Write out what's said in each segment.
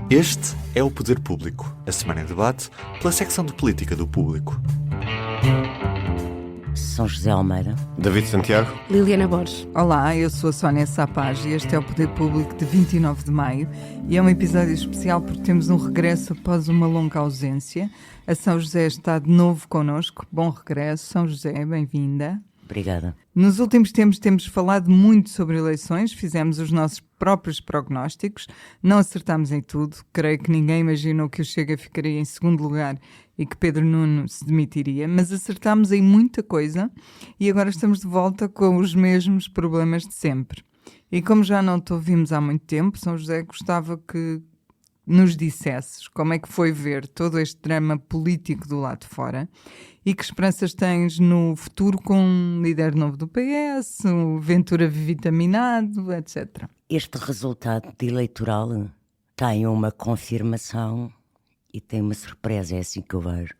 Este é o Poder Público, a semana em debate pela secção de política do Público. São José Almeida, David Santiago, Liliana Borges. Olá, eu sou a Sónia Sapaz e este é o Poder Público de 29 de maio e é um episódio especial porque temos um regresso após uma longa ausência. A São José está de novo connosco. Bom regresso, São José, bem-vinda. obrigada. Nos últimos tempos temos falado muito sobre eleições, fizemos os nossos próprios prognósticos, não acertámos em tudo, creio que ninguém imaginou que o Chega ficaria em segundo lugar e que Pedro Nuno se demitiria, mas acertámos em muita coisa e agora estamos de volta com os mesmos problemas de sempre. E como já não te ouvimos há muito tempo, São José, gostava que nos dissesses como é que foi ver todo este drama político do lado de fora e que esperanças tens no futuro com um líder novo do PS, o Ventura vitaminado, etc. Este resultado eleitoral tem uma confirmação e tem uma surpresa, é assim que eu vejo.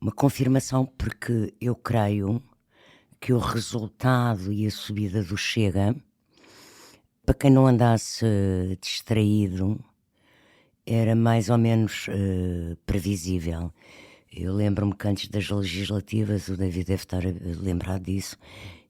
Uma confirmação porque eu creio que o resultado e a subida do Chega, para quem não andasse distraído, era mais ou menos previsível. Eu lembro-me que antes das legislativas, o David deve estar lembrado disso,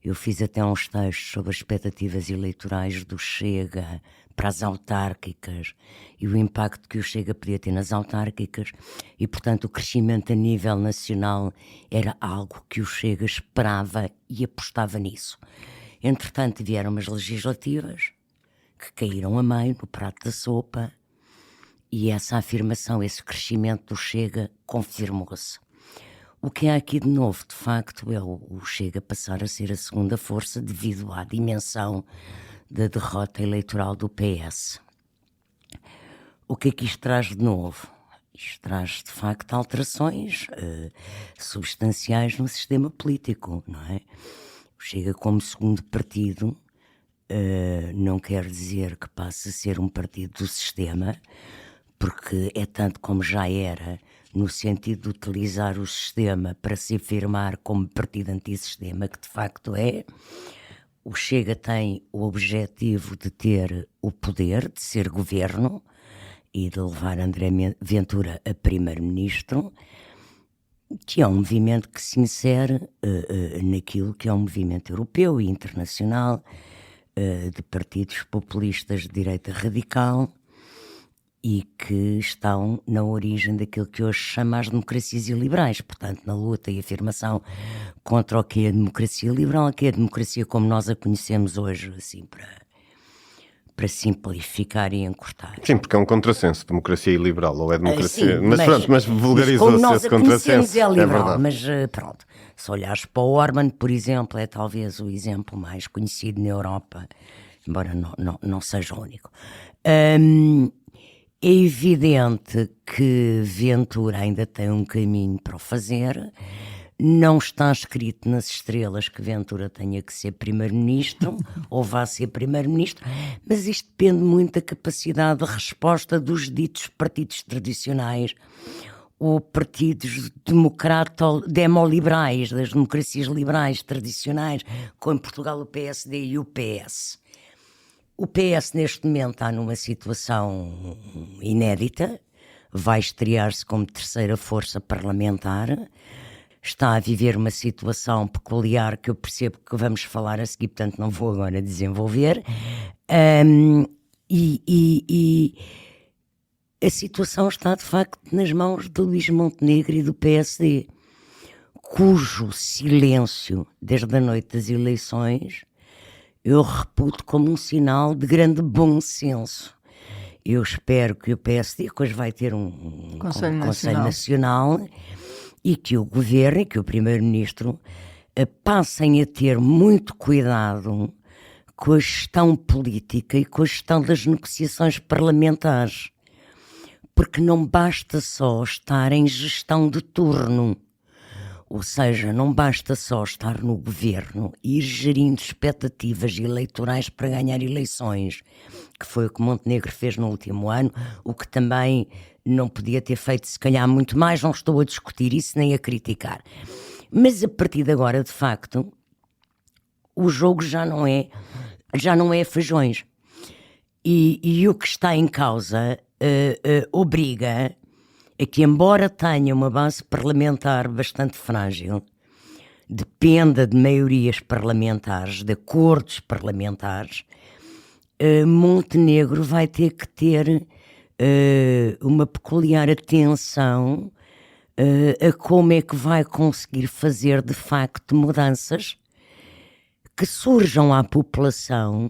eu fiz até uns textos sobre as expectativas eleitorais do Chega para as autárquicas e o impacto que o Chega podia ter nas autárquicas e, portanto, o crescimento a nível nacional era algo que o Chega esperava e apostava nisso. Entretanto, vieram umas legislativas que caíram a meio no prato da sopa e essa afirmação, esse crescimento do Chega confirmou-se. O que há aqui de novo, de facto, é o Chega passar a ser a segunda força devido à dimensão da derrota eleitoral do PS. O que é que isto traz de novo? Isto traz, de facto, alterações substanciais no sistema político, não é? O Chega como segundo partido não quer dizer que passe a ser um partido do sistema, porque é tanto como já era, no sentido de utilizar o sistema para se afirmar como partido antissistema, que de facto é. O Chega tem o objetivo de ter o poder, de ser governo e de levar André Ventura a primeiro-ministro, que é um movimento que se insere naquilo que é um movimento europeu e internacional de partidos populistas de direita radical, e que estão na origem daquilo que hoje se chama as democracias iliberais, portanto, na luta e afirmação contra o que é a democracia liberal, que é a democracia como nós a conhecemos hoje, assim, para simplificar e encurtar. sim, porque é um contrassenso, democracia e liberal, ou é democracia, Sim, mas vulgarizou-se esse contrassenso, é liberal, verdade. mas pronto, se olhares para o Orban, por exemplo, é talvez o exemplo mais conhecido na Europa, embora não seja o único. É evidente que Ventura ainda tem um caminho para o fazer, não está escrito nas estrelas que Ventura tenha que ser primeiro-ministro ou vá ser primeiro-ministro, mas isto depende muito da capacidade de resposta dos ditos partidos tradicionais ou partidos demoliberais, das democracias liberais tradicionais, como em Portugal o PSD e o PS. O PS neste momento está numa situação inédita, vai estrear-se como terceira força parlamentar, está a viver uma situação peculiar que eu percebo que vamos falar a seguir, portanto não vou agora desenvolver, e a situação está de facto nas mãos de Luís Montenegro e do PSD, cujo silêncio desde a noite das eleições eu reputo como um sinal de grande bom senso. Eu espero que o PSD, que hoje vai ter um Conselho Nacional, e que o Governo e que o Primeiro-Ministro passem a ter muito cuidado com a gestão política e com a gestão das negociações parlamentares. Porque não basta só estar em gestão de turno. Ou seja, não basta só estar no governo e ir gerindo expectativas eleitorais para ganhar eleições, que foi o que Montenegro fez no último ano, o que também não podia ter feito se calhar muito mais, não estou a discutir isso nem a criticar. Mas a partir de agora, de facto, o jogo já não é feijões. E o que está em causa obriga a que, embora tenha uma base parlamentar bastante frágil, dependa de maiorias parlamentares, de acordos parlamentares, Montenegro vai ter que ter uma peculiar atenção a como é que vai conseguir fazer de facto mudanças que surjam à população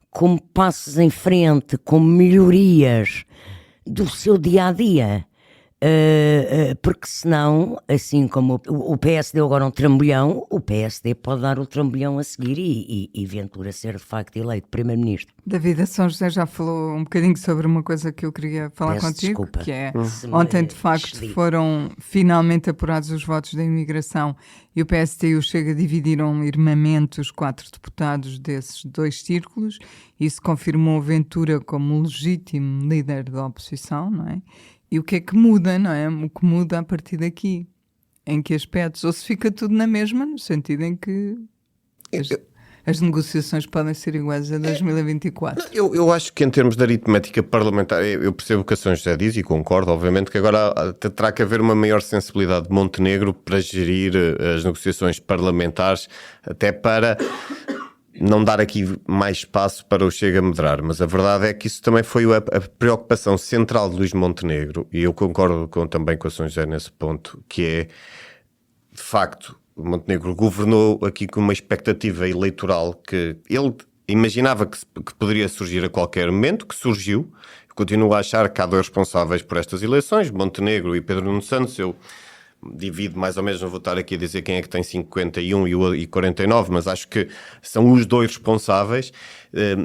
como passos em frente, como melhorias do seu dia-a-dia. Porque senão, assim como o PS deu agora um trambolhão, o PSD pode dar o trambolhão a seguir e Ventura ser de facto eleito primeiro-ministro. David, a São José já falou um bocadinho sobre uma coisa que eu queria falar Peço contigo, desculpa. que é, Se me ontem de facto desligo. foram finalmente apurados os votos da imigração e o PSD e o Chega dividiram irmamente os 4 deputados desses 2 círculos. Isso confirmou Ventura como legítimo líder da oposição, não é? E o que é que muda, não é? O que muda a partir daqui? Em que aspectos? Ou se fica tudo na mesma, no sentido em que as negociações podem ser iguais a 2024? Eu acho que em termos de aritmética parlamentar, eu percebo o que a São José diz e concordo, obviamente, que agora terá que haver uma maior sensibilidade de Montenegro para gerir as negociações parlamentares, até para não dar aqui mais espaço para o Chega a medrar, mas a verdade é que isso também foi a preocupação central de Luís Montenegro, e eu concordo também com a São José nesse ponto, que é, de facto, o Montenegro governou aqui com uma expectativa eleitoral que ele imaginava que poderia surgir a qualquer momento, que surgiu. Eu continuo a achar que há 2 responsáveis por estas eleições, Montenegro e Pedro Nuno Santos. Eu divido mais ou menos, não vou estar aqui a dizer quem é que tem 51 e 49, mas acho que são os 2 responsáveis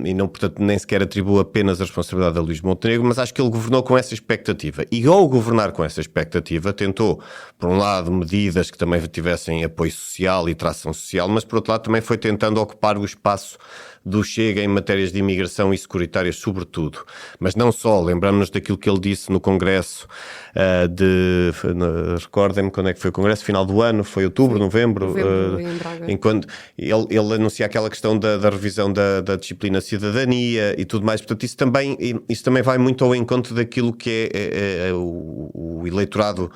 e não, portanto, nem sequer atribuo apenas a responsabilidade a Luís Montenegro, mas acho que ele governou com essa expectativa. E ao governar com essa expectativa, tentou, por um lado, medidas que também tivessem apoio social e tração social, mas por outro lado também foi tentando ocupar o espaço do Chega em matérias de imigração e securitárias, sobretudo. Mas não só, lembramos-nos daquilo que ele disse no Congresso recordem-me quando é que foi o Congresso, final do ano, foi outubro, novembro, em Braga. enquanto ele anuncia aquela questão da revisão da disciplina cidadania e tudo mais. Portanto, isso também vai muito ao encontro daquilo que é o eleitorado,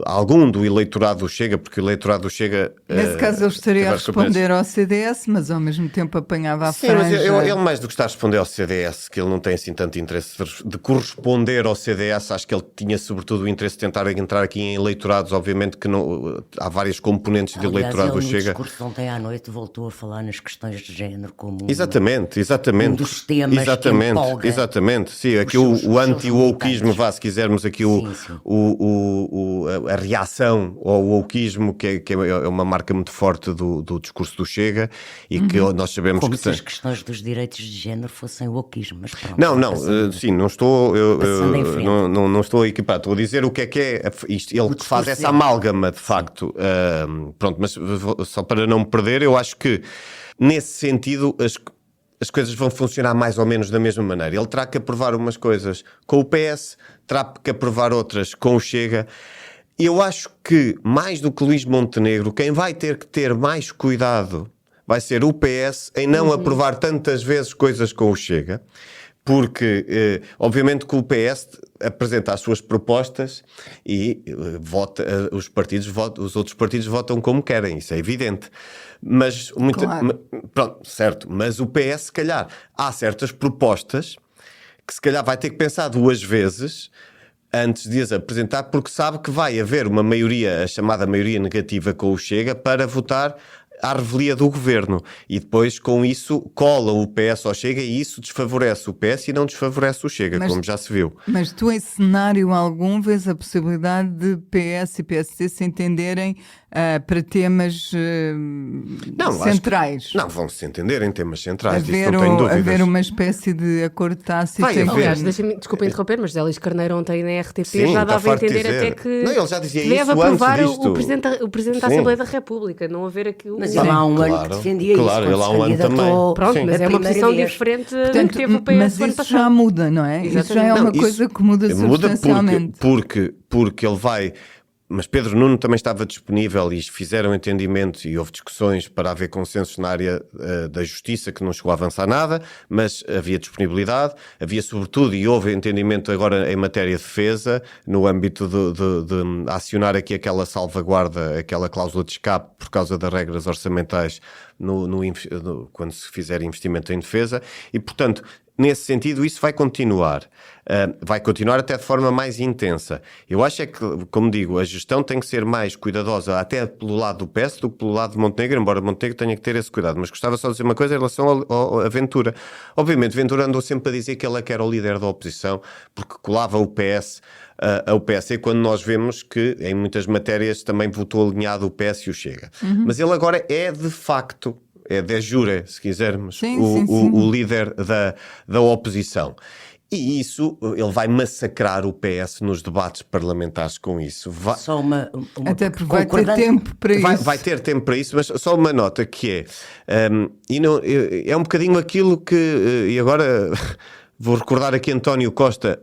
algum do eleitorado do Chega, porque o eleitorado do Chega... Nesse caso ele estaria a responder ao CDS, mas ao mesmo tempo apanhava a Sim, mas franja. ele mais do que está a responder ao CDS, que ele não tem assim tanto interesse de corresponder ao CDS, acho que ele tinha sobretudo o interesse de tentar entrar aqui em eleitorados, obviamente que não, há várias componentes de eleitorado do Chega. No discurso de ontem à noite voltou a falar nas questões de género como Exatamente. um dos temas que empolga. Exatamente. Sim, aqui o anti-wokeismo, se quisermos aqui a reação ao wokeismo, que é uma marca muito forte do discurso do Chega e que nós sabemos como que se as questões dos direitos de género fossem wokeismo, mas pronto. Sim, não estou não estou equipado, estou a dizer o que é isto, ele faz essa amálgama de facto, pronto, mas só para não me perder, eu acho que nesse sentido as coisas vão funcionar mais ou menos da mesma maneira. Ele terá que aprovar umas coisas com o PS, terá que aprovar outras com o Chega. Eu acho que, mais do que Luís Montenegro, quem vai ter que ter mais cuidado vai ser o PS em não aprovar tantas vezes coisas com o Chega, porque obviamente que o PS apresenta as suas propostas e os outros partidos votam como querem, isso é evidente. Mas pronto, certo, mas o PS, se calhar, há certas propostas que se calhar vai ter que pensar 2 vezes antes de as apresentar, porque sabe que vai haver uma maioria, a chamada maioria negativa com o Chega, para votar à revelia do governo, e depois com isso cola o PS ao Chega e isso desfavorece o PS e não desfavorece o Chega, como já se viu. Mas tu, em cenário algum, vês a possibilidade de PS e PSD se entenderem para temas centrais? Não, vão-se entender em temas centrais, disso não tenho dúvidas. Haver uma espécie de acordo tácito. Aliás, desculpa interromper, mas Zé Luís Carneiro ontem na RTP já dava a entender até que ele já dizia deve isso aprovar antes disto. o Presidente da Assembleia da República, não haver aqui o... Mas ele há um ano que defendia isso. Claro, ele há um ano também. Pronto, mas é uma posição diferente do que teve o PS no ano mas isso passado. já muda, não é? Isso já é uma coisa que muda substancialmente. Porque ele vai Mas Pedro Nuno também estava disponível e fizeram entendimento e houve discussões para haver consensos na área da justiça, que não chegou a avançar nada, mas havia disponibilidade, havia sobretudo, e houve entendimento agora em matéria de defesa, no âmbito de acionar aqui aquela salvaguarda, aquela cláusula de escape por causa das regras orçamentais quando se fizer investimento em defesa, e portanto, nesse sentido, isso vai continuar. Vai continuar até de forma mais intensa. Eu acho é que, como digo, a gestão tem que ser mais cuidadosa até pelo lado do PS do que pelo lado de Montenegro, embora Montenegro tenha que ter esse cuidado. Mas gostava só de dizer uma coisa em relação a Ventura. Obviamente, Ventura andou sempre a dizer que ele é que era o líder da oposição, porque colava o PS ao PSD, quando nós vemos que em muitas matérias também votou alinhado o PS e o Chega. Mas ele agora é de facto... é de jure, se quisermos, o líder da oposição. E isso, ele vai massacrar o PS nos debates parlamentares com isso. Só uma até porque vai ter tempo para isso. Vai ter tempo para isso, mas só uma nota que é um bocadinho aquilo que, e agora vou recordar aqui António Costa,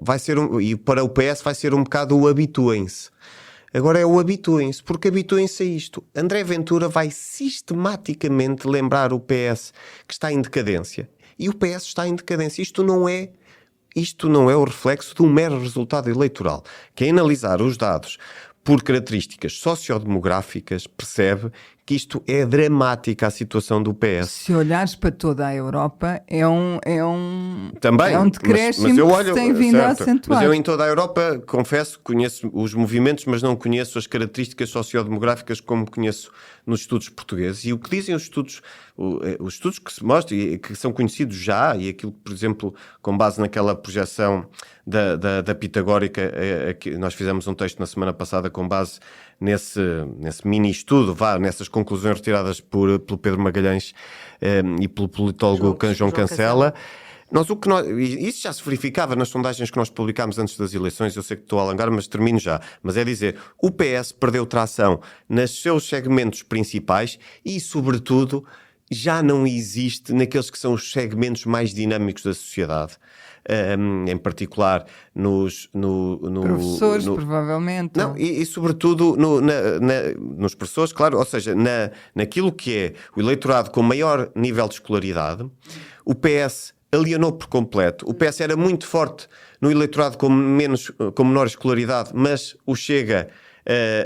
e para o PS vai ser um bocado o habituem-se. Agora é o habituem-se, porque habituem-se a isto. André Ventura vai sistematicamente lembrar o PS que está em decadência. E o PS está em decadência. Isto não é o reflexo de um mero resultado eleitoral. Quem analisar os dados por características sociodemográficas percebe que isto é dramática a situação do PS. Se olhares para toda a Europa, é um decréscimo mas eu que olho, se tem vindo a acentuar. Mas eu em toda a Europa, confesso, conheço os movimentos, mas não conheço as características sociodemográficas como conheço nos estudos portugueses. E o que dizem os estudos que se mostram e que são conhecidos já, e aquilo que, por exemplo, com base naquela projeção da Pitagórica, nós fizemos um texto na semana passada com base nesse mini estudo, nessas conclusões retiradas pelo Pedro Magalhães e pelo politólogo João Cancela. Isso já se verificava nas sondagens que nós publicámos antes das eleições. Eu sei que estou a alongar, mas termino já. Mas é dizer, o PS perdeu tração nos seus segmentos principais e, sobretudo, já não existe naqueles que são os segmentos mais dinâmicos da sociedade. Em particular nos professores, provavelmente. Não, e sobretudo nos professores, claro, ou seja, naquilo que é o eleitorado com maior nível de escolaridade, o PS alienou por completo. O PS era muito forte no eleitorado com menor escolaridade, mas o Chega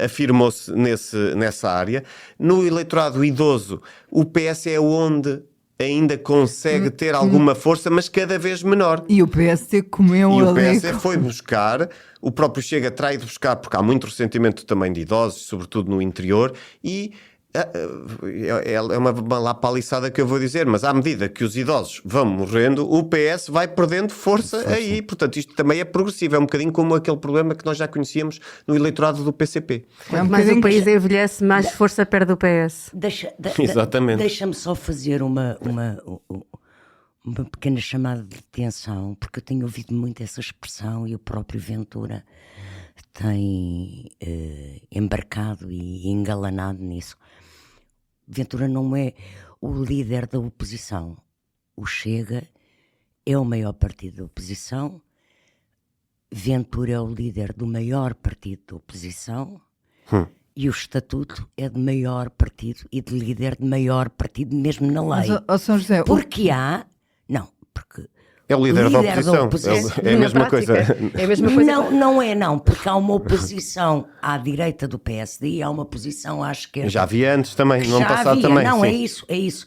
afirmou-se nessa área. No eleitorado idoso, o PS é onde ainda consegue ter alguma força, mas cada vez menor. E o PSD comeu E o ali. PSD foi buscar, o próprio Chega terá ido buscar, porque há muito ressentimento também de idosos, sobretudo no interior, e é uma lapaliçada que eu vou dizer, mas à medida que os idosos vão morrendo, o PS vai perdendo força aí. Portanto, isto também é progressivo. É um bocadinho como aquele problema que nós já conhecíamos no eleitorado do PCP. Mas o país envelhece, mais força perde o PS. Exatamente. Deixa-me só fazer uma pequena chamada de atenção, porque eu tenho ouvido muito essa expressão e o próprio Ventura tem embarcado e engalanado nisso. Ventura não é o líder da oposição. O Chega é o maior partido da oposição. Ventura é o líder do maior partido da oposição. E o estatuto é de maior partido e de líder de maior partido, mesmo na lei. Mas, São José, porque há... Não, porque... É o líder da oposição. É a mesma coisa. É a mesma coisa. Não, porque há uma oposição à direita do PSD e há uma oposição à esquerda. Já havia antes também, no ano Já passado havia. também. Não, sim. é isso.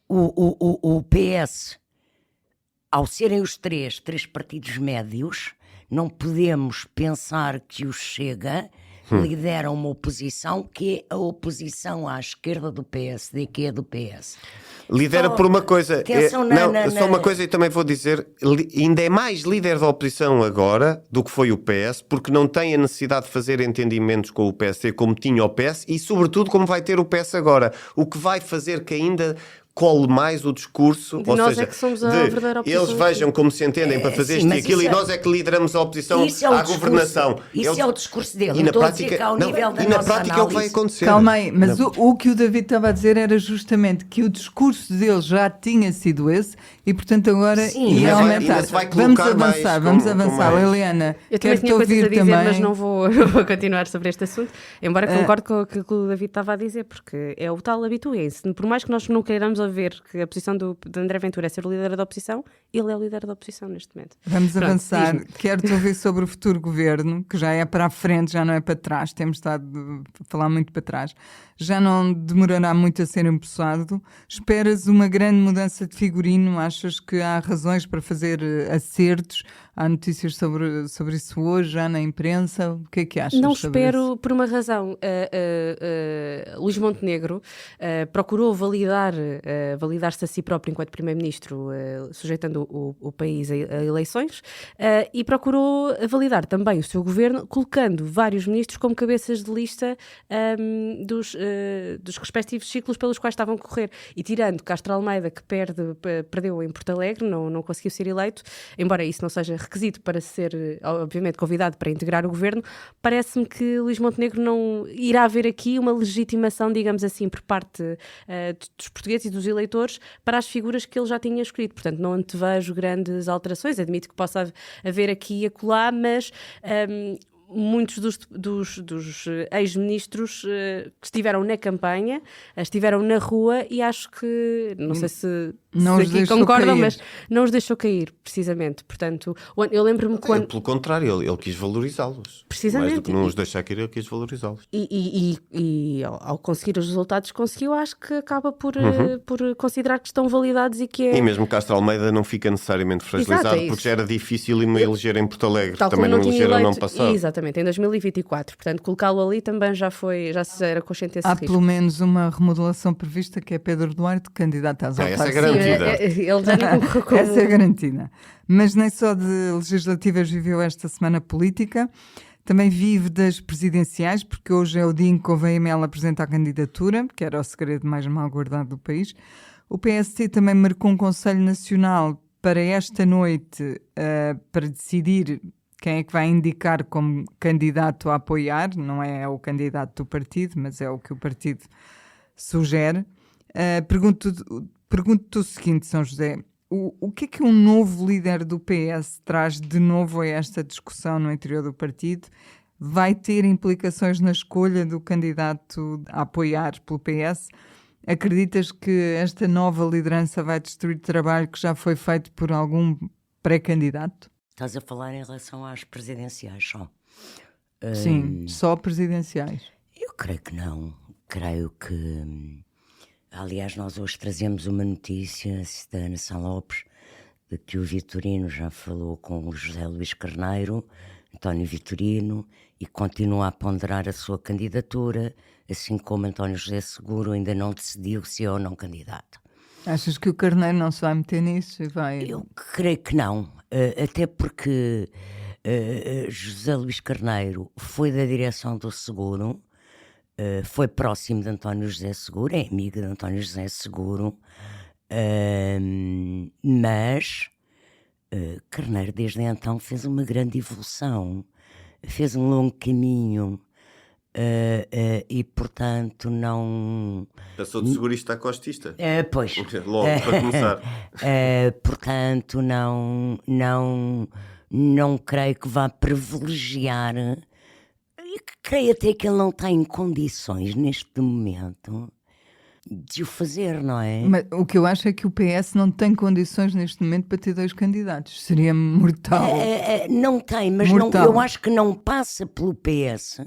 O PS, ao serem os três partidos médios, não podemos pensar que o Chega lidera uma oposição que é a oposição à esquerda do PSD, que é do PS. Lidera por uma coisa. Só uma coisa, e também vou dizer, ainda é mais líder da oposição agora do que foi o PS, porque não tem a necessidade de fazer entendimentos com o PSD como tinha o PS e, sobretudo, como vai ter o PS agora. O que vai fazer que ainda cole mais o discurso, De ou nós seja, é que somos a verdadeira oposição. eles vejam como se entendem para fazer sim, isto e mas aquilo isso e nós é que lideramos a oposição Isso é o à discurso- governação. Isso Eles- é o discurso dele. E Não na estou a dizer prática, que ao não, nível da e na nossa prática é o que vai análise. acontecer. Calma aí, mas o que o David estava a dizer era justamente que o discurso dele já tinha sido esse e, portanto, agora Sim, ia ainda vai- aumentar. ainda se vai Vamos colocar mais avançar, com- vamos com avançar. mais. Liliana, Eu também quero-te tinha coisas ouvir a dizer, também. mas não vou, vou continuar sobre este assunto, embora concordo com o que o David estava a dizer, porque é o tal habituem-se. Por mais que nós não queiramos ver que a posição de André Ventura é ser o líder da oposição, ele é o líder da oposição neste momento. Vamos Pronto, avançar. diz-me. Quero-te ouvir sobre o futuro governo, que já é para a frente, já não é para trás. Temos estado a falar muito para trás. Já não demorará muito a ser empossado. Esperas uma grande mudança de figurino? Achas que há razões para fazer acertos? Há notícias sobre isso hoje, já na imprensa? O que é que achas? Não sobre espero isso? por uma razão. Luís Montenegro procurou validar-se a si próprio enquanto Primeiro-Ministro, sujeitando o país a eleições, e procurou validar também o seu governo, colocando vários ministros como cabeças de lista dos respectivos ciclos pelos quais estavam a correr. E tirando Castro Almeida, que perdeu em Porto Alegre, não conseguiu ser eleito, embora isso não seja requisito para ser, obviamente, convidado para integrar o governo, parece-me que Luís Montenegro não irá haver aqui uma legitimação, digamos assim, por parte dos portugueses e dos eleitores para as figuras que ele já tinha escolhido. Portanto, não antevejo grandes alterações. Admito que possa haver aqui e acolá, mas muitos dos ex-ministros que estiveram na campanha, estiveram na rua e acho que, não sei se Não os aqui deixou concordam, cair. mas não os deixou cair, precisamente. Portanto, eu lembro-me quando... Pelo contrário, ele quis valorizá-los. Precisamente. Mais do que não os deixar cair, ele quis valorizá-los. E ao conseguir os resultados que conseguiu, acho que acaba por considerar que estão validados e que é... E mesmo Castro Almeida não fica necessariamente fragilizado, Exato, é isso. porque já era difícil me eleger em Porto Alegre. Tal Também como não tinha elegeram eleito, não passado. exatamente, em 2024. Portanto, colocá-lo ali também já se era consciente desse Há risco. pelo menos uma remodelação prevista que é Pedro Duarte, candidato às essa é autarquias. garantida. Ele já não concorreu com... Essa é garantida. Mas nem só de legislativas viveu esta semana política, também vive das presidenciais, porque hoje é o dia em que Gouveia Mel apresenta a candidatura, que era o segredo mais mal guardado do país. O PST também marcou um Conselho Nacional para esta noite para decidir quem é que vai indicar como candidato a apoiar. Não é o candidato do partido, mas é o que o partido sugere. Pergunto-te o seguinte, São José, o que é que um novo líder do PS traz de novo a esta discussão no interior do partido? Vai ter implicações na escolha do candidato a apoiar pelo PS? Acreditas que esta nova liderança vai destruir trabalho que já foi feito por algum pré-candidato? Estás a falar em relação às presidenciais só? Sim, só presidenciais. Eu creio que não. Creio que... Aliás, nós hoje trazemos uma notícia da Ana Sá Lopes de que o Vitorino já falou com o José Luís Carneiro, António Vitorino, e continua a ponderar a sua candidatura, assim como António José Seguro ainda não decidiu se é ou não candidato. Achas que o Carneiro não se vai meter nisso e vai... Eu creio que não, até porque José Luís Carneiro foi da direção do Seguro, foi próximo de António José Seguro, é amigo de António José Seguro, mas Carneiro desde então fez uma grande evolução, fez um longo caminho e portanto não... Passou de segurista a costista. Pois... Logo, para começar. Portanto não creio que vá privilegiar... Eu creio até que ele não está em condições neste momento de o fazer, não é? Mas o que eu acho é que o PS não tem condições neste momento para ter 2 candidatos. Seria mortal. Não tem, mas Mortal. eu acho que não passa pelo PS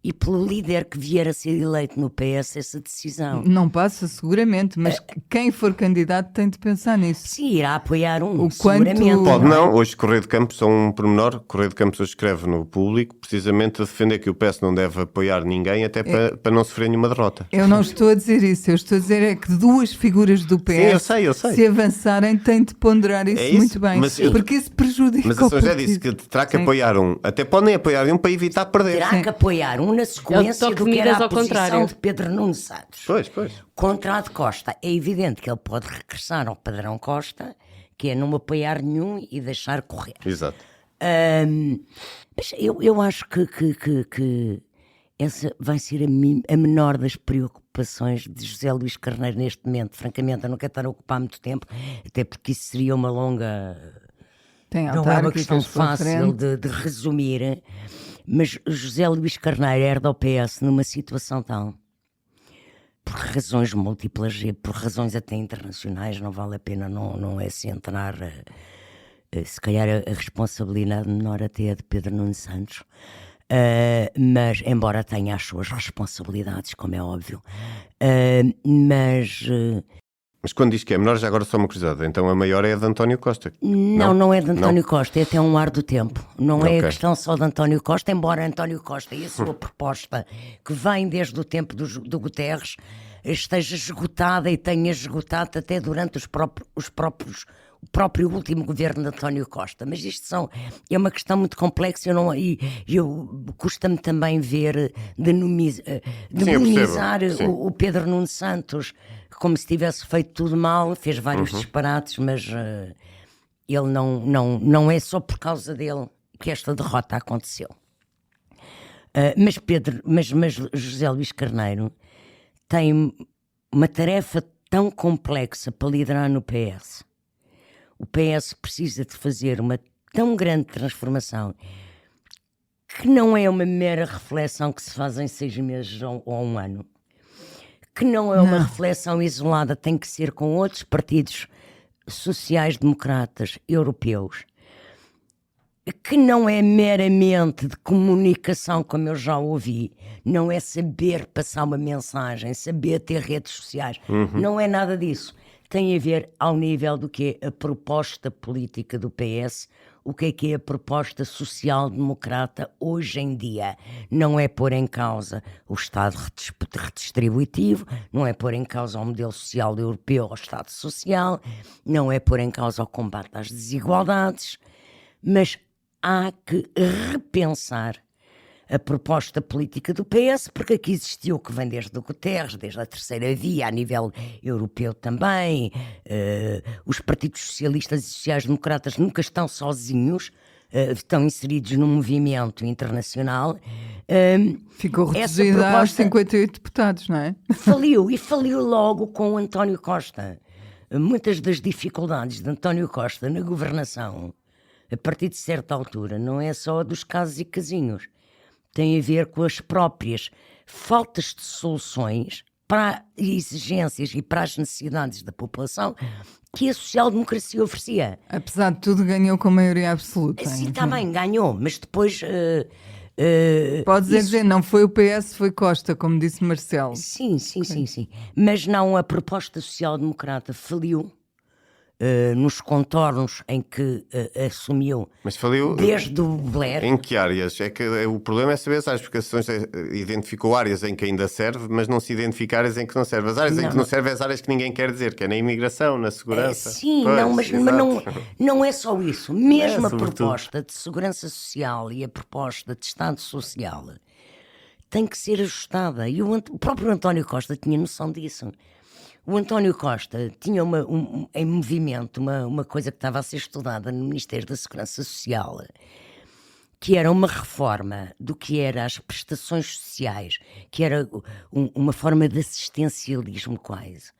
e pelo líder que vier a ser eleito no PS essa decisão. Não passa seguramente, mas quem for candidato tem de pensar nisso. Sim, irá apoiar um, O quanto- seguramente. Pode é? não, hoje Correio de Campos, só um pormenor, Correio de Campos hoje escreve no Público precisamente a defender que o PS não deve apoiar ninguém até para não sofrer nenhuma derrota. Eu não estou a dizer isso, eu estou a dizer é que 2 figuras do PS, eu sei. se avançarem, têm de ponderar isso, É isso, muito bem, mas porque isso prejudica Mas o a São José partido. disse que terá que Sim. apoiar um, até podem apoiar um para evitar perder. Terá que apoiar um na sequência toque do de que era Midas a ao posição contrário. de Pedro Nuno Santos. Pois. Contra a de Costa, é evidente que ele pode regressar ao padrão Costa, que é não apoiar nenhum e deixar correr. Exato. Mas eu acho que essa vai ser a menor das preocupações de José Luís Carneiro neste momento. Francamente, eu não quero estar a ocupar muito tempo, até porque isso seria uma longa... Tem Não é uma autárquicas questão pela fácil frente. de resumir, mas José Luís Carneiro herda o PS numa situação tal, por razões múltiplas e por razões até internacionais, não vale a pena, não é centrar, se calhar a responsabilidade menor até é de Pedro Nuno Santos, mas embora tenha as suas responsabilidades, como é óbvio, Mas quando diz que é menor, já agora só uma curiosidade. Então a maior é a de António Costa. não é de António Costa, é até um ar do tempo. Não é Ok. a questão só de António Costa, embora António Costa e a sua proposta, que vem desde o tempo do Guterres, esteja esgotada e tenha esgotado até durante o próprio último governo de António Costa. Mas isto é uma questão muito complexa eu custa-me também ver demonizar percebo. Sim. o Pedro Nuno Santos como se tivesse feito tudo mal, fez vários disparates, mas ele não é só por causa dele que esta derrota aconteceu. Mas José Luís Carneiro tem uma tarefa tão complexa para liderar no PS. O PS precisa de fazer uma tão grande transformação que não é uma mera reflexão que se faz em 6 meses ou um ano. Que não é uma reflexão isolada, tem que ser com outros partidos sociais-democratas europeus, que não é meramente de comunicação, como eu já ouvi, não é saber passar uma mensagem, saber ter redes sociais, não é nada disso. Tem a ver ao nível do que é a proposta política do PS, o que é a proposta social-democrata hoje em dia. Não é pôr em causa o Estado redistributivo, não é pôr em causa o modelo social europeu ou o Estado social, não é pôr em causa o combate às desigualdades, mas há que repensar a proposta política do PS, porque aqui existiu o que vem desde o Guterres, desde a terceira via, a nível europeu também. Os partidos socialistas e sociais-democratas nunca estão sozinhos, estão inseridos num movimento internacional. Ficou Essa reduzida aos proposta 58 deputados, não é? faliu logo com o António Costa. Muitas das dificuldades de António Costa na governação, a partir de certa altura, não é só a dos casos e casinhos. Tem a ver com as próprias faltas de soluções para exigências e para as necessidades da população que a social-democracia oferecia. Apesar de tudo, ganhou com maioria absoluta. Sim, enfim. está bem, ganhou, mas depois... Pode dizer, não foi o PS, foi Costa, como disse Marcelo. Sim. Mas não, a proposta social-democrata faliu nos contornos em que assumiu Mas faliu desde o Blair. em que áreas? É que o problema é saber as áreas, porque a Associações identificou áreas em que ainda serve, mas não se identifica áreas em que não serve. As áreas em que não serve é as áreas que ninguém quer dizer, que é na imigração, na segurança. Sim, Pois, não, mas não é só isso. Mesmo a sobretudo. proposta de segurança social e a proposta de Estado Social tem que ser ajustada. E o próprio António Costa tinha noção disso. O António Costa tinha em movimento uma coisa que estava a ser estudada no Ministério da Segurança Social, que era uma reforma do que eram as prestações sociais, que era uma forma de assistencialismo quase,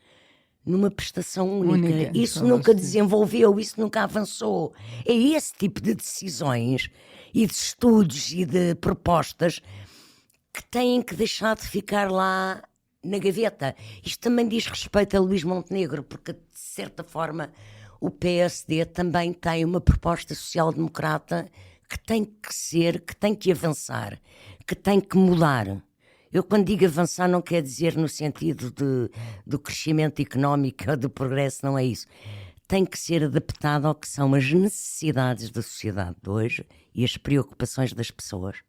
numa prestação única. Isso nunca desenvolveu, isso nunca avançou. É esse tipo de decisões e de estudos e de propostas que têm que deixar de ficar lá na gaveta. Isto também diz respeito a Luís Montenegro, porque de certa forma o PSD também tem uma proposta social-democrata que tem que ser, que tem que avançar, que tem que mudar. Eu quando digo avançar não quer dizer no sentido do crescimento económico ou do progresso, não é isso. Tem que ser adaptado ao que são as necessidades da sociedade de hoje e as preocupações das pessoas.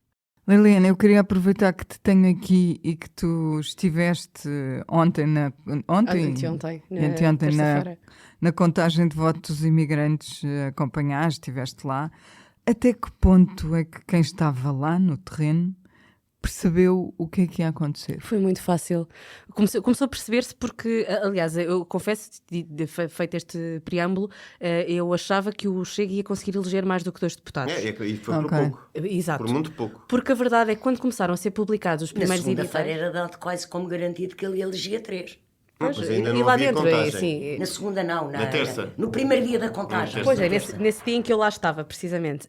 Liliana, eu queria aproveitar que te tenho aqui e que tu estiveste anteontem na contagem de votos dos imigrantes, acompanhaste, estiveste lá. Até que ponto é que quem estava lá no terreno percebeu o que é que ia acontecer? Foi muito fácil. Começou a perceber-se porque, aliás, eu confesso, feito este preâmbulo, eu achava que o Chega ia conseguir eleger mais do que 2 deputados. E foi por Ok. pouco. Exato. Por muito pouco. Porque a verdade é que quando começaram a ser publicados os Na primeiros segunda-feira editais... era dado quase como garantido que ele elegia 3. Pois, Mas ainda e não lá havia dentro, contagem. sim. Na segunda não, Na terça. no primeiro dia da contagem. Na Pois é, Na terça. nesse dia em que eu lá estava, precisamente.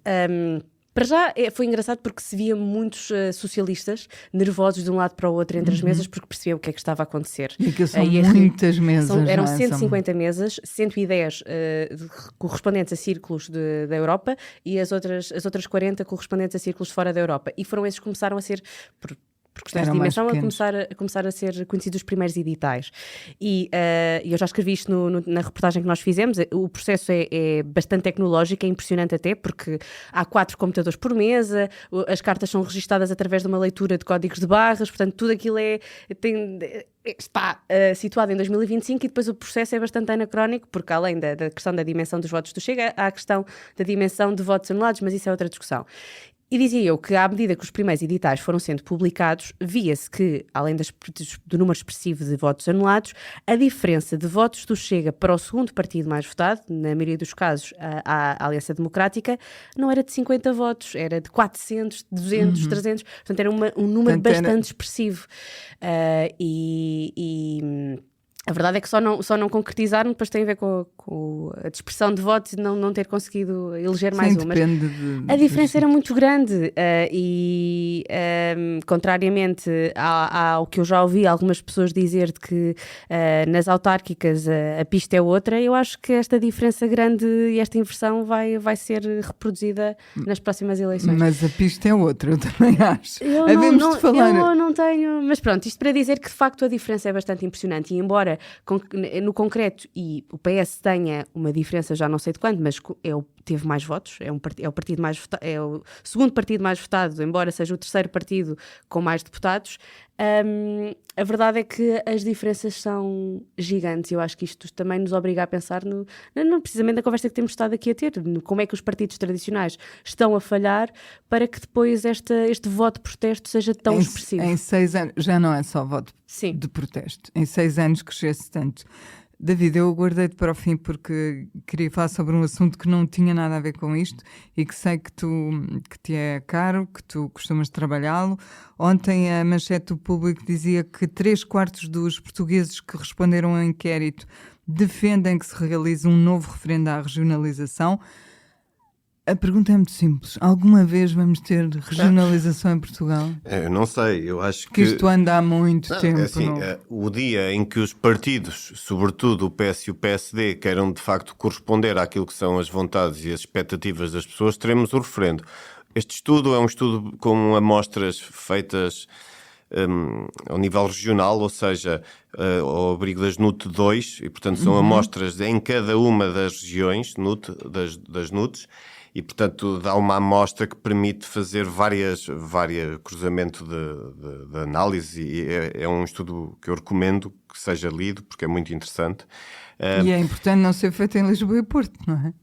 Para já foi engraçado porque se via muitos socialistas nervosos de um lado para o outro entre as mesas porque percebiam o que é que estava a acontecer. E aquilo são E muitas mesas. eram não é? 150 mesas, 110 correspondentes a círculos da Europa e as outras 40 correspondentes a círculos fora da Europa. E foram esses que começaram a ser... Por questões Eram de mais dimensão, pequenos. a começar a ser conhecidos os primeiros editais. E eu já escrevi isto na reportagem que nós fizemos. O processo é bastante tecnológico, é impressionante até, porque há 4 computadores por mesa, as cartas são registadas através de uma leitura de códigos de barras, portanto, tudo aquilo está situado em 2025 e depois o processo é bastante anacrónico, porque além da questão da dimensão dos votos do Chega, há a questão da dimensão de votos anulados, mas isso é outra discussão. E dizia eu que, à medida que os primeiros editais foram sendo publicados, via-se que, além do número expressivo de votos anulados, a diferença de votos do Chega para o segundo partido mais votado, na maioria dos casos a Aliança Democrática, não era de 50 votos, era de 400, 200, 300, portanto era um número bastante expressivo. A verdade é que só não concretizaram, depois tem a ver com a dispersão de votos e não ter conseguido eleger mais um. Mas a diferença era muito grande contrariamente ao que eu já ouvi algumas pessoas dizer de que nas autárquicas a pista é outra, eu acho que esta diferença grande e esta inversão vai ser reproduzida nas próximas eleições. Mas a pista é outra, eu também acho. Eu não tenho... Mas pronto, isto para dizer que de facto a diferença é bastante impressionante e embora no concreto e o PS tenha uma diferença já não sei de quanto, mas teve mais votos, é o partido mais votado, é o segundo partido mais votado, embora seja o terceiro partido com mais deputados. A verdade é que as diferenças são gigantes e eu acho que isto também nos obriga a pensar precisamente na conversa que temos estado aqui a ter, como é que os partidos tradicionais estão a falhar para que depois este voto de protesto seja tão expressivo. Em 6 anos, já não é só voto de protesto, em 6 anos crescesse tanto. David, eu guardei-te para o fim porque queria falar sobre um assunto que não tinha nada a ver com isto e que sei que te é caro, que tu costumas trabalhá-lo. Ontem a manchete do Público dizia que 3/4 dos portugueses que responderam ao inquérito defendem que se realize um novo referendo à regionalização. A pergunta é muito simples. Alguma vez vamos ter regionalização em Portugal? Eu não sei, eu acho que isto anda há muito tempo. Assim, o dia em que os partidos, sobretudo o PS e o PSD, queiram de facto corresponder àquilo que são as vontades e as expectativas das pessoas, teremos o referendo. Este estudo é um estudo com amostras feitas ao nível regional, ou seja, ao abrigo das NUT 2, e portanto são amostras em cada uma das regiões das NUTs, e portanto dá uma amostra que permite fazer vários cruzamento de análise, e é um estudo que eu recomendo que seja lido, porque é muito interessante. E é importante não ser feito em Lisboa e Porto, não é?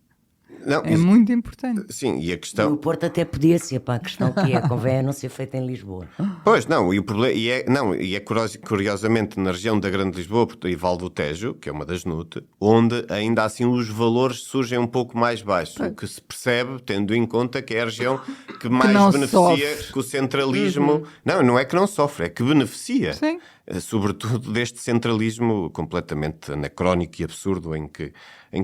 Não, é muito importante. Sim, e a questão... No Porto até podia ser, para a questão que convém não ser feita em Lisboa. Pois, não, e o problema... E é curiosamente na região da Grande Lisboa e Val do Tejo, que é uma das NUT, onde ainda assim os valores surgem um pouco mais baixos, o que se percebe, tendo em conta que é a região que mais beneficia com o centralismo. Não é que não sofre, é que beneficia. Sim. Sobretudo deste centralismo completamente anacrónico e absurdo em que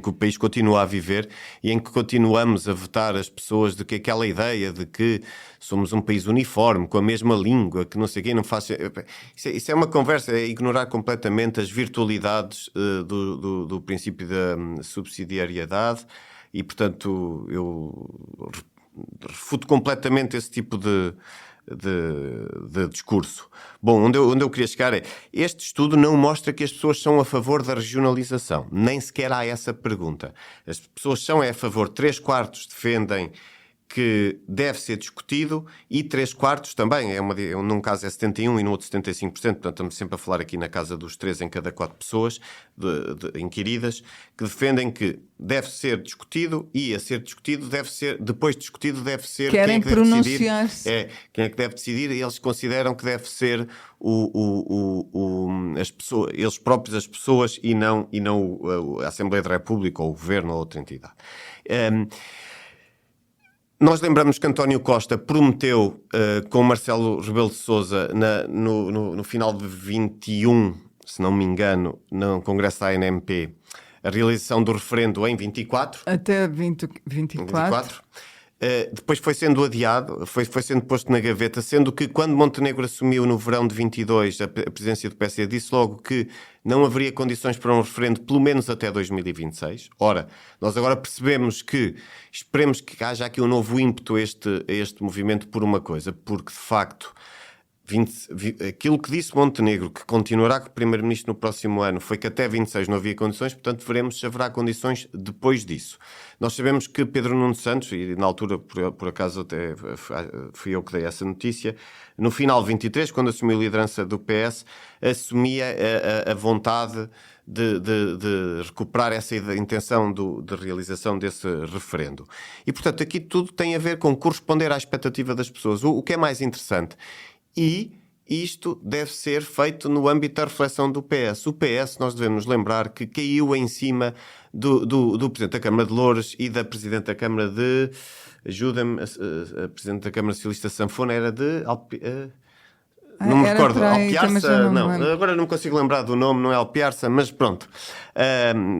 o país continua a viver e em que continuamos a vetar as pessoas de que aquela ideia de que somos um país uniforme, com a mesma língua, que não sei quem, não faz... Isso é uma conversa, é ignorar completamente as virtualidades do princípio da subsidiariedade e, portanto, eu refuto completamente esse tipo de discurso. Bom, onde eu queria chegar é, este estudo não mostra que as pessoas são a favor da regionalização, nem sequer há essa pergunta. As pessoas são a favor, 3/4 defendem que deve ser discutido, e 3/4 também, num caso é 71% e no outro 75%, portanto estamos sempre a falar aqui na casa dos 3 em cada 4 pessoas inquiridas, que defendem que deve ser discutido, e a ser discutido deve ser, depois de discutido deve ser... Querem quem é que deve decidir? pronunciar-se. Quem é que deve decidir, e eles consideram que deve ser as pessoas, eles próprios, as pessoas, e não a Assembleia da República ou o Governo ou outra entidade. Nós lembramos que António Costa prometeu com Marcelo Rebelo de Sousa no final de 21, se não me engano, no Congresso da ANMP, a realização do referendo em 24. Até 24. Depois foi sendo adiado, foi sendo posto na gaveta, sendo que quando Montenegro assumiu no verão de 22 a presidência do PSD, disse logo que não haveria condições para um referendo pelo menos até 2026. Ora, nós agora percebemos que esperemos que haja aqui um novo ímpeto a este movimento por uma coisa, porque de facto aquilo que disse Montenegro, que continuará como primeiro-ministro no próximo ano, foi que até 26 não havia condições, portanto veremos se haverá condições depois disso. Nós sabemos que Pedro Nuno Santos, e na altura por acaso até fui eu que dei essa notícia, no final de 23, quando assumiu a liderança do PS, assumia a vontade de recuperar essa intenção de realização desse referendo. E portanto aqui tudo tem a ver com corresponder à expectativa das pessoas. O que é mais interessante, e isto deve ser feito no âmbito da reflexão do PS. O PS, nós devemos lembrar que caiu em cima do Presidente da Câmara de Loures e da Presidente da Câmara de... Ajuda-me, a Presidente da Câmara Socialista Sanfona era de... Não me recordo, Alpiarça, não, agora não me consigo lembrar do nome, não é Alpiarça, mas pronto,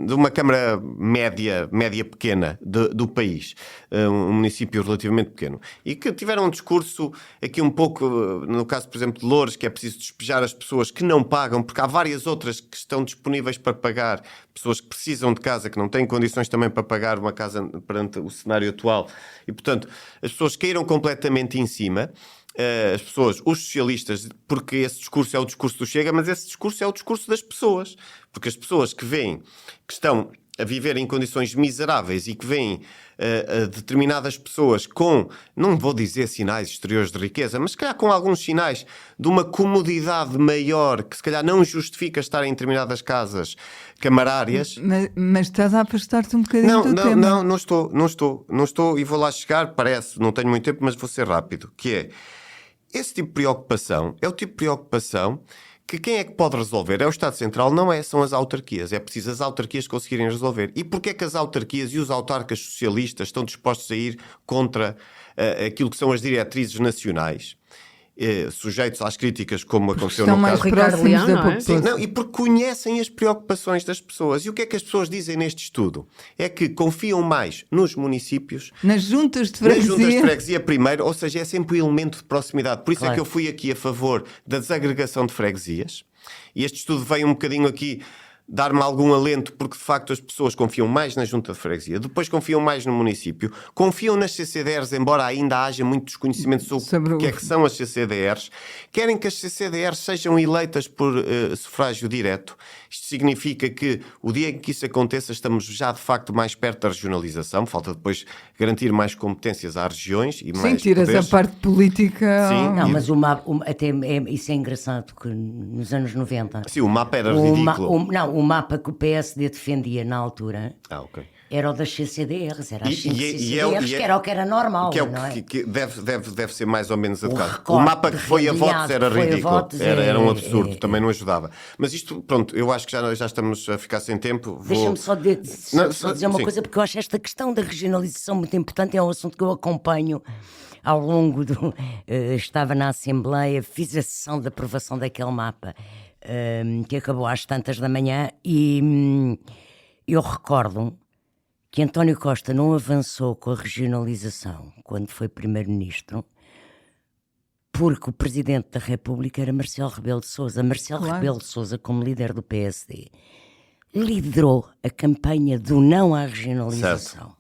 de uma Câmara média pequena do país, um município relativamente pequeno, e que tiveram um discurso aqui um pouco, no caso, por exemplo, de Loures, que é preciso despejar as pessoas que não pagam, porque há várias outras que estão disponíveis para pagar, pessoas que precisam de casa, que não têm condições também para pagar uma casa perante o cenário atual, e portanto, as pessoas caíram completamente em cima. As pessoas, os socialistas, porque esse discurso é o discurso do Chega, mas esse discurso é o discurso das pessoas, porque as pessoas que veem que estão a viver em condições miseráveis e que veem determinadas pessoas com, não vou dizer sinais exteriores de riqueza, mas se calhar com alguns sinais de uma comodidade maior, que se calhar não justifica estar em determinadas casas camarárias. Mas estás a afastar-te um bocadinho do tema. Não estou, e vou lá chegar, parece, não tenho muito tempo, mas vou ser rápido, que é, esse tipo de preocupação é o tipo de preocupação que quem é que pode resolver? É o Estado Central, não é? São as autarquias. É preciso as autarquias conseguirem resolver. E porquê é que as autarquias e os autarcas socialistas estão dispostos a ir contra aquilo que são as diretrizes nacionais? Sujeitos às críticas, como aconteceu no caso. Estão mais próximos da população. Sim, e porque conhecem as preocupações das pessoas. E o que é que as pessoas dizem neste estudo? É que confiam mais nos municípios, nas juntas de freguesia. Nas juntas de freguesia primeiro, ou seja, é sempre o elemento de proximidade. Por isso Claro. é que eu fui aqui a favor da desagregação de freguesias. E este estudo veio um bocadinho aqui dar-me algum alento, porque de facto as pessoas confiam mais na junta de freguesia, depois confiam mais no município, confiam nas CCDRs, embora ainda haja muito desconhecimento sobre o que é que são as CCDRs, querem que as CCDRs sejam eleitas por sufrágio direto. Isto significa que o dia em que isso aconteça estamos já de facto mais perto da regionalização, falta depois garantir mais competências às regiões e mais tiras poderes. a parte política. Sim. Não, mas isso é engraçado, que nos anos 90... Sim, o mapa era ridículo. O mapa que o PSD defendia na altura Ok. era o das CCDRs, era as 5 E CCDRs, que era o que era normal, que é o não é? que deve ser mais ou menos adequado. O recorte mapa que foi a votos era foi a ridículo, votos era um absurdo, também não ajudava. Mas isto, pronto, eu acho que já estamos a ficar sem tempo. Deixa-me só dizer uma sim. coisa, porque eu acho esta questão da regionalização muito importante, é um assunto que eu acompanho ao longo do... estava na Assembleia, fiz a sessão de aprovação daquele mapa, que acabou às tantas da manhã, e eu recordo que António Costa não avançou com a regionalização quando foi Primeiro-Ministro, porque o Presidente da República era Marcelo Rebelo de Sousa. Marcelo Rebelo de Sousa, como líder do PSD, liderou a campanha do não à regionalização. Certo.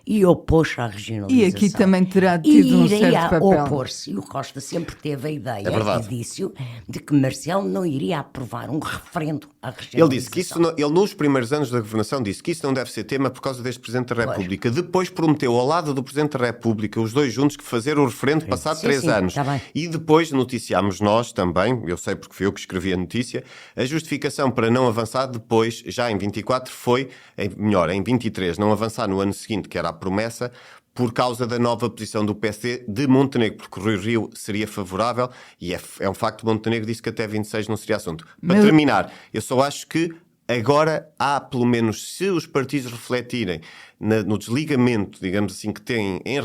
e opôs-se à E regionalização. aqui também terá tido um certo iria papel. opor-se. E o Costa sempre teve a ideia, É verdade. e disse de que Marcelo não iria aprovar um referendo à regionalização. Ele disse que isso ele nos primeiros anos da governação disse que isso não deve ser tema por causa deste Presidente da República. Depois prometeu ao lado do Presidente da República, os dois juntos, que fazer o referendo passado Sim, 3 sim, anos. tá bem. E depois noticiámos nós também, eu sei porque fui eu que escrevi a notícia, a justificação para não avançar depois, já em 24, foi, em 23, não avançar no ano seguinte, que era a promessa, por causa da nova posição do PSD de Montenegro, porque o Rui Rio seria favorável, e é um facto, Montenegro disse que até 26 não seria assunto. Para terminar, eu só acho que agora há, pelo menos, se os partidos refletirem no desligamento, digamos assim, que têm em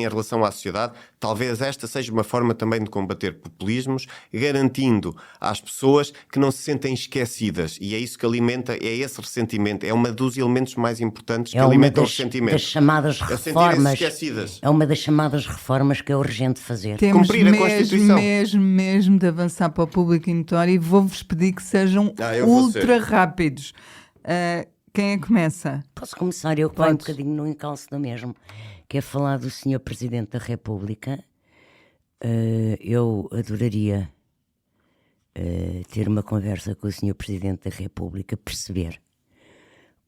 relação à sociedade, talvez esta seja uma forma também de combater populismos, garantindo às pessoas que não se sentem esquecidas. E é isso que alimenta, é esse ressentimento, é um dos elementos mais importantes que alimentam o ressentimento. Das chamadas sentirem-se reformas. esquecidas. É uma das chamadas reformas que é urgente fazer. Temos Cumprir a Constituição. mesmo de avançar para o público e notório e vou-vos pedir que sejam eu vou ultra rápidos. Quem é que começa? Posso começar eu que vai um Podes. bocadinho no encalço do mesmo, que é falar do Sr. Presidente da República. Eu adoraria ter uma conversa com o Sr. Presidente da República, perceber,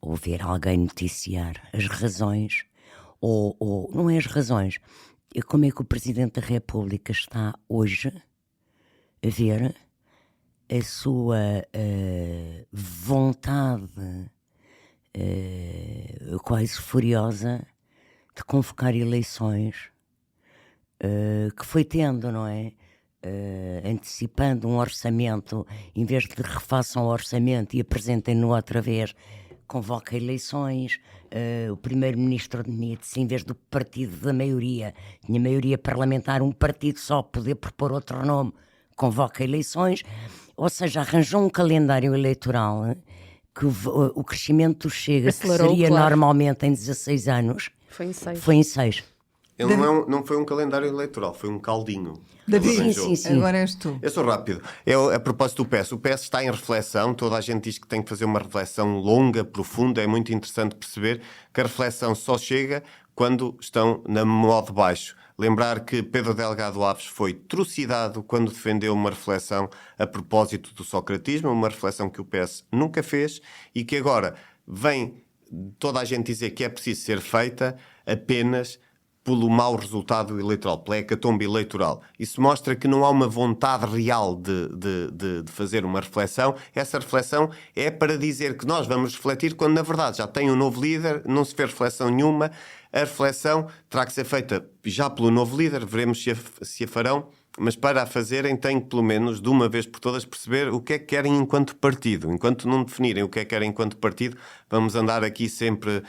ou ver alguém noticiar as razões, ou não é as razões, é como é que o Presidente da República está hoje a ver a sua vontade quase furiosa de convocar eleições que foi tendo, não é? Antecipando um orçamento, em vez de refaçam o orçamento e apresentem-no outra vez, convoca eleições. O primeiro-ministro admite-se, em vez do partido da maioria, tinha maioria parlamentar, um partido só poder propor outro nome, convoca eleições, ou seja, arranjou um calendário eleitoral que o crescimento do Chega, Acelerou, que seria claro. normalmente em 16 anos, Foi em 6. foi em 6. Ele não foi um calendário eleitoral, foi um caldinho. David, Ele arranjou. sim. agora és tu. Eu sou rápido. A propósito do PS, o PS está em reflexão, toda a gente diz que tem que fazer uma reflexão longa, profunda, é muito interessante perceber que a reflexão só chega quando estão na modo baixo. Lembrar que Pedro Delgado Alves foi trucidado quando defendeu uma reflexão a propósito do socratismo, uma reflexão que o PS nunca fez e que agora vem toda a gente dizer que é preciso ser feita apenas pelo mau resultado eleitoral, pela hecatombe eleitoral. Isso mostra que não há uma vontade real de fazer uma reflexão. Essa reflexão é para dizer que nós vamos refletir quando, na verdade, já tem um novo líder, não se fez reflexão nenhuma. A reflexão terá que ser feita já pelo novo líder, veremos se a farão, mas para a fazerem têm que, pelo menos, de uma vez por todas, perceber o que é que querem enquanto partido. Enquanto não definirem o que é que querem enquanto partido, vamos andar aqui sempre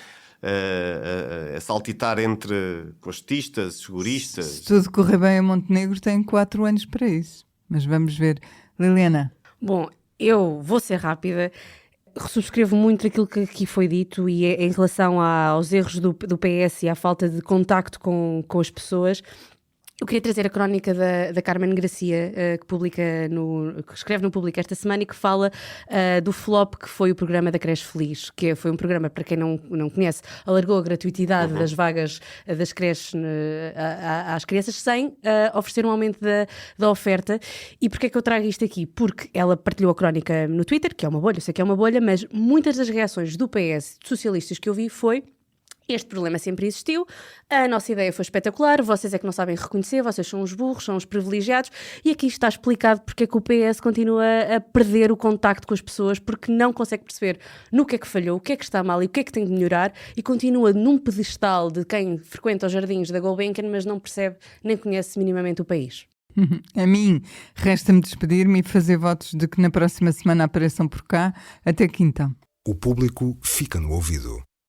a saltitar entre costistas, seguristas. Se tudo correr bem a Montenegro, tem 4 anos para isso. Mas vamos ver. Liliana. Bom, eu vou ser rápida. Subscrevo muito aquilo que aqui foi dito e em relação aos erros do PS e à falta de contacto com as pessoas. Eu queria trazer a crónica da Carmen Gracia, que escreve no Público esta semana e que fala do flop que foi o programa da Creche Feliz, que foi um programa, para quem não conhece, alargou a gratuitidade das vagas das creches às crianças sem oferecer um aumento da oferta. E porquê é que eu trago isto aqui? Porque ela partilhou a crónica no Twitter, que é uma bolha, eu sei que é uma bolha, mas muitas das reações do PS, de socialistas que eu vi, foi: este problema sempre existiu, a nossa ideia foi espetacular, vocês é que não sabem reconhecer, vocês são os burros, são os privilegiados, e aqui está explicado porque é que o PS continua a perder o contacto com as pessoas, porque não consegue perceber no que é que falhou, o que é que está mal e o que é que tem de melhorar, e continua num pedestal de quem frequenta os jardins da Gulbenkian, mas não percebe nem conhece minimamente o país. A mim, resta-me despedir-me e fazer votos de que na próxima semana apareçam por cá. Até quinta. O público fica no ouvido.